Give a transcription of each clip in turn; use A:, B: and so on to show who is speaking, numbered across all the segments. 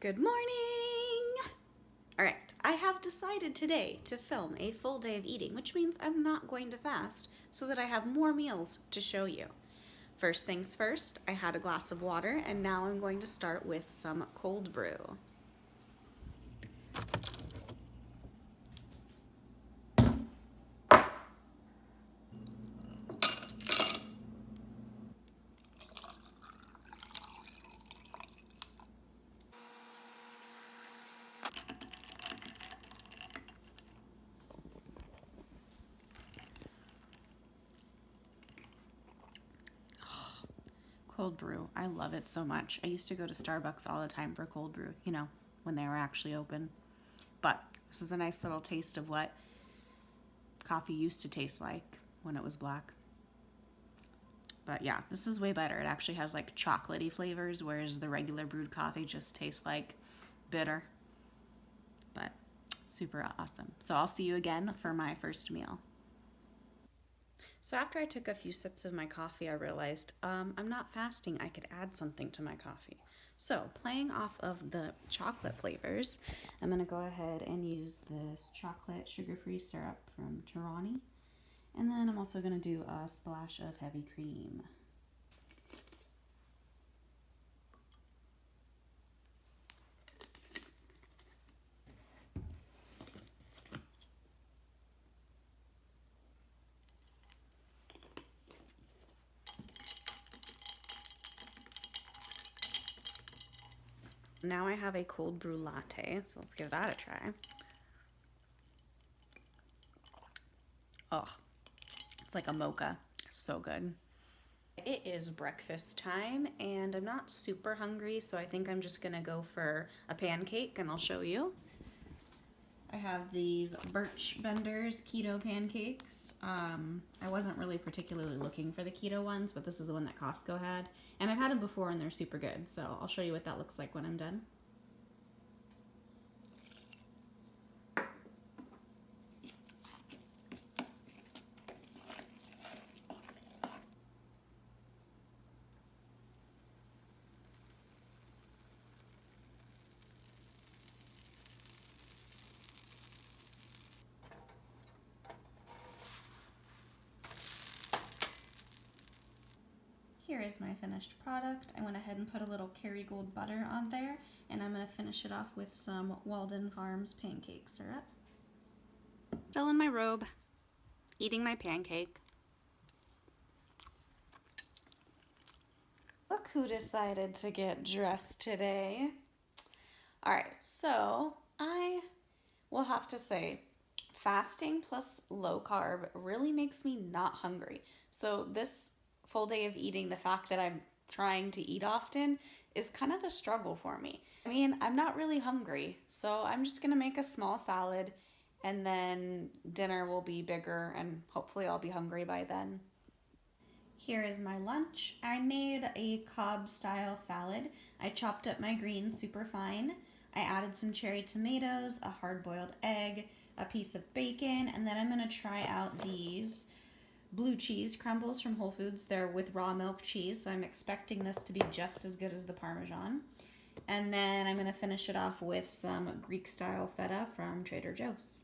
A: Good morning! Alright, I have decided today to film a full day of eating, which means I'm not going to fast, so that I have more meals to show you. First things first, I had a glass of water, and now I'm going to start with some cold brew. Cold brew. I love it so much. I used to go to Starbucks all the time for cold brew, when they were actually open. But this is a nice little taste of what coffee used to taste like when it was black. But yeah, this is way better. It actually has like chocolatey flavors, whereas the regular brewed coffee just tastes like bitter. But super awesome. So I'll see you again for my first meal. So after I took a few sips of my coffee, I realized I'm not fasting. I could add something to my coffee. So playing off of the chocolate flavors, I'm going to go ahead and use this chocolate sugar-free syrup from Torani. And then I'm also going to do a splash of heavy cream. Now I have a cold brew latte, so let's give that a try. Oh, it's like a mocha. So good. It is breakfast time, and I'm not super hungry, so I think I'm just gonna go for a pancake, and I'll show you. I have these Birch Benders keto pancakes. I wasn't really particularly looking for the keto ones, but this is the one that Costco had. And I've had them before and they're super good, so I'll show you what that looks like when I'm done. Here is my finished product. I went ahead and put a little Kerrygold butter on there, and I'm going to finish it off with some Walden Farms pancake syrup. Still in my robe, eating my pancake. Look who decided to get dressed today. Alright, so I will have to say, fasting plus low carb really makes me not hungry. So this full day of eating, the fact that I'm trying to eat often is kind of the struggle for me. I mean, I'm not really hungry, so I'm just gonna make a small salad and then dinner will be bigger and hopefully I'll be hungry by then. Here is my lunch. I made a Carb style salad. I chopped up my greens super fine. I added some cherry tomatoes, a hard-boiled egg, a piece of bacon, and then I'm gonna try out these blue cheese crumbles from Whole Foods. They're with raw milk cheese, so I'm expecting this to be just as good as the Parmesan. And then I'm gonna finish it off with some Greek-style feta from Trader Joe's.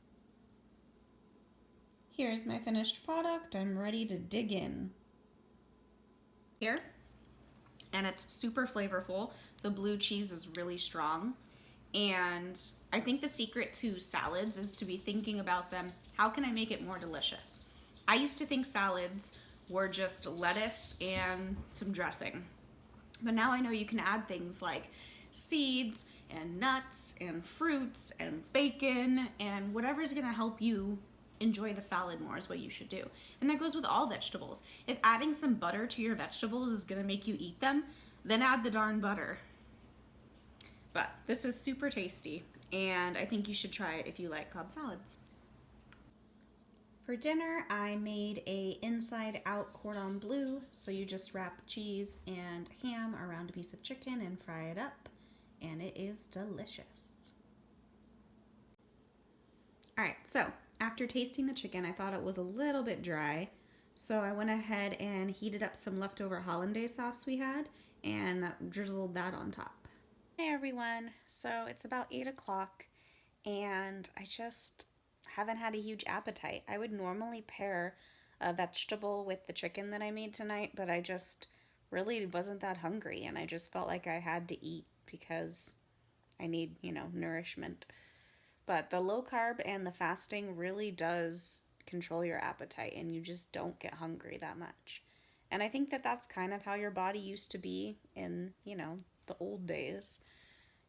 A: Here's my finished product. I'm ready to dig in. Here, and it's super flavorful. The blue cheese is really strong, and I think the secret to salads is to be thinking about them, how can I make it more delicious? I used to think salads were just lettuce and some dressing, but now I know you can add things like seeds and nuts and fruits and bacon, and whatever's gonna help you enjoy the salad more is what you should do. And that goes with all vegetables. If adding some butter to your vegetables is gonna make you eat them, then add the darn butter. But this is super tasty, and I think you should try it if you like Cobb salads. For dinner, I made a inside-out cordon bleu, so you just wrap cheese and ham around a piece of chicken and fry it up, and it is delicious. Alright, so after tasting the chicken, I thought it was a little bit dry, so I went ahead and heated up some leftover hollandaise sauce we had and drizzled that on top. Hey everyone, so it's about 8 o'clock and I just haven't had a huge appetite. I would normally pair a vegetable with the chicken that I made tonight, but I just really wasn't that hungry and I just felt like I had to eat because I need, nourishment. But the low carb and the fasting really does control your appetite and you just don't get hungry that much. And I think that that's kind of how your body used to be in, the old days.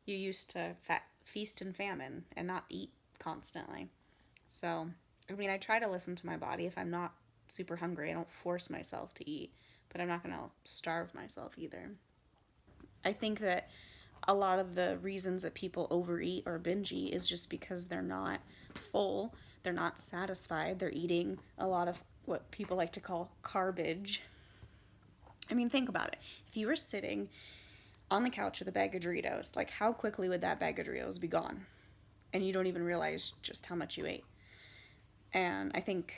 A: You used to feast and famine and not eat constantly. So, I mean, I try to listen to my body. If I'm not super hungry, I don't force myself to eat, but I'm not going to starve myself either. I think that a lot of the reasons that people overeat or binge eat is just because they're not full, they're not satisfied, they're eating a lot of what people like to call carbage. I mean, think about it. If you were sitting on the couch with a bag of Doritos, like how quickly would that bag of Doritos be gone? And you don't even realize just how much you ate. And I think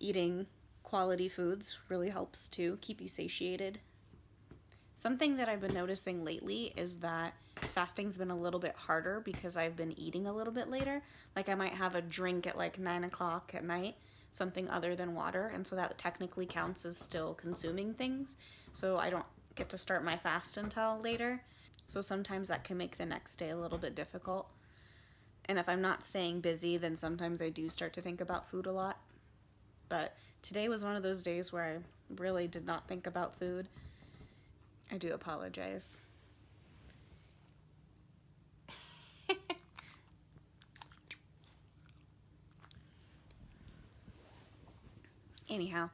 A: eating quality foods really helps to keep you satiated. Something that I've been noticing lately is that fasting's been a little bit harder because I've been eating a little bit later. Like I might have a drink at like 9 o'clock at night, something other than water, and so that technically counts as still consuming things. So I don't get to start my fast until later. So sometimes that can make the next day a little bit difficult. And if I'm not staying busy, then sometimes I do start to think about food a lot. But today was one of those days where I really did not think about food. I do apologize. Anyhow,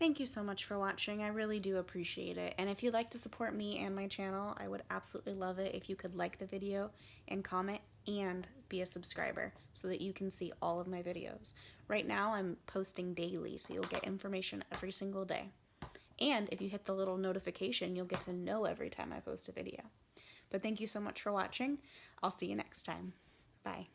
A: thank you so much for watching. I really do appreciate it. And if you'd like to support me and my channel, I would absolutely love it if you could like the video and comment and be a subscriber so that you can see all of my videos. Right now I'm posting daily, so you'll get information every single day. And if you hit the little notification, you'll get to know every time I post a video. But thank you so much for watching. I'll see you next time. Bye.